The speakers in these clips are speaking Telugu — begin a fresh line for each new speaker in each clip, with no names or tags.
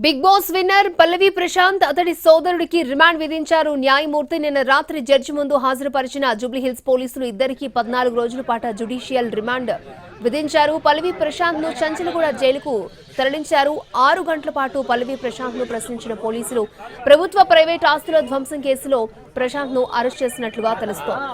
బిగ్ బాస్ విన్నర్ పల్లవి ప్రశాంత్ అతడి సోదరుడికి రిమాండ్ విధించారు న్యాయమూర్తి. నిన్న రాత్రి జడ్జి ముందు హాజరుపరిచిన జూబ్లీహిల్స్ పోలీసులు ఇద్దరికి 14 రోజుల పాటు జ్యుడిషియల్ రిమాండ్ విధించారు. పల్లవి ప్రశాంత్ ను చంచలగూడ జైలుకు తరలించారు. 6 గంటల పాటు పల్లవి ప్రశాంత్ ను ప్రశ్నించిన పోలీసులు ప్రభుత్వ ప్రైవేట్ ఆస్తుల ధ్వంసం కేసులో ప్రశాంత్ ను అరెస్ట్ చేసినట్లుగా తెలుస్తోంది.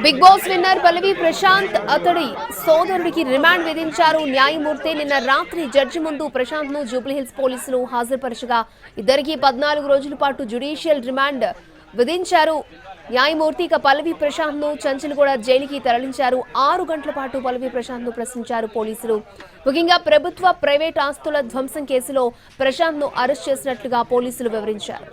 బిగ్ బాస్ విన్నర్ పల్లవి ప్రశాంత్ అతడి సోదరుడికి రిమాండ్ విధించారు న్యాయమూర్తి. నిన్న రాత్రి జడ్జి ముందు ప్రశాంత్ ను జూబ్లీహిల్స్ పోలీసులు హాజరుపరచగా ఇద్దరికి 14 రోజుల పాటు జ్యుడిషియల్ రిమాండ్ విధించారు న్యాయమూర్తి. ఇక పల్లవి ప్రశాంత్ ను చంచలగూడ జైలుకి తరలించారు. 6 గంటల పాటు పల్లవి ప్రశాంత్ ను ప్రశ్నించారు పోలీసులు. ముఖ్యంగా ప్రభుత్వ ప్రైవేట్ ఆస్తుల ధ్వంసం కేసులో ప్రశాంత్ ను అరెస్ట్ చేసినట్లుగా పోలీసులు వివరించారు.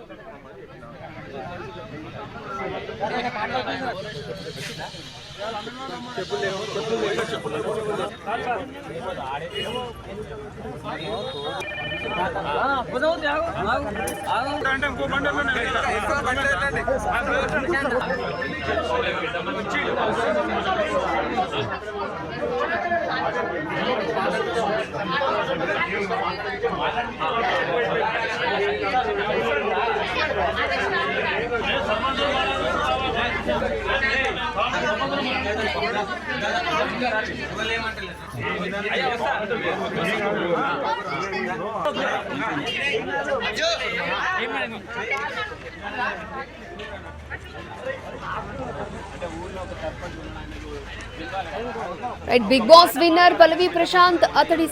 బిగ్ బాస్ విన్నర్ పల్లవి ప్రశాంత్ అతడి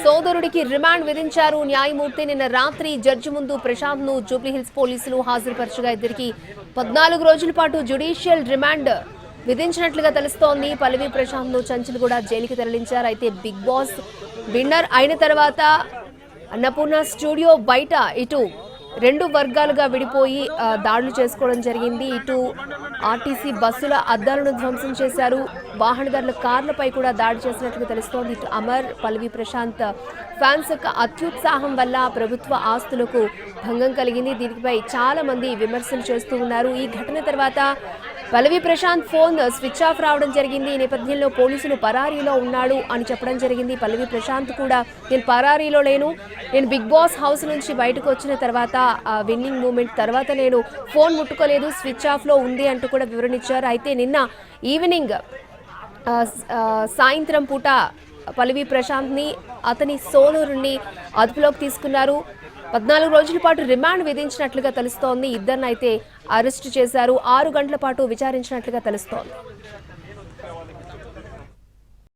సోదరుడికి రిమాండ్ విధించారు న్యాయమూర్తి. నిన్న రాత్రి జడ్జి ముందు ప్రశాంత్ ను జూబ్లీహిల్స్ పోలీసులు హాజరుపరచగా ఇద్దరికి 14 రోజుల పాటు జ్యుడిషియల్ రిమాండ్ విధించినట్లుగా తెలుస్తోంది. పల్లవి ప్రశాంత్ ను చంచలగూడ జైలుకి తరలించారు. అయితే బిగ్ బాస్ విన్నర్ అయిన తర్వాత అన్నపూర్ణ స్టూడియో బయట ఇటు 2 వర్గాలుగా విడిపోయి దాడులు చేసుకోవడం జరిగింది. ఇటు ఆర్టీసీ బస్సుల అద్దాలను ధ్వంసం చేశారు. వాహనదారుల కార్లపై కూడా దాడి చేసినట్లుగా తెలుస్తోంది. ఇటు అమర్, పల్లవి ప్రశాంత్ ఫ్యాన్స్ యొక్క అత్యుత్సాహం వల్ల ప్రభుత్వ ఆస్తులకు భంగం కలిగింది. దీనిపై చాలా మంది విమర్శలు చేస్తూ ఉన్నారు. ఈ ఘటన తర్వాత పల్లవి ప్రశాంత్ ఫోన్ స్విచ్ ఆఫ్ రావడం జరిగింది. ఈ నేపథ్యంలో పోలీసులు పరారీలో ఉన్నాడు అని చెప్పడం జరిగింది. పల్లవి ప్రశాంత్ కూడా నేను పరారీలో లేను, నేను బిగ్ బాస్ హౌస్ నుంచి బయటకు వచ్చిన తర్వాత విన్నింగ్ మూమెంట్ తర్వాత నేను ఫోన్ ముట్టుకోలేదు, స్విచ్ ఆఫ్ లో ఉంది అంటూ కూడా వివరణ ఇచ్చారు. అయితే నిన్న ఈవినింగ్ సాయంత్రం పూట పల్లవి ప్రశాంత్ ని అతని సోదరుణ్ణి అదుపులోకి తీసుకున్నారు. 14 రోజుల పాటు రిమాండ్ విధించినట్లుగా తెలుస్తోంది. ఇద్దరినైతే అరెస్టు చేశారు. 6 గంటల పాటు విచారించినట్లుగా తెలుస్తోంది.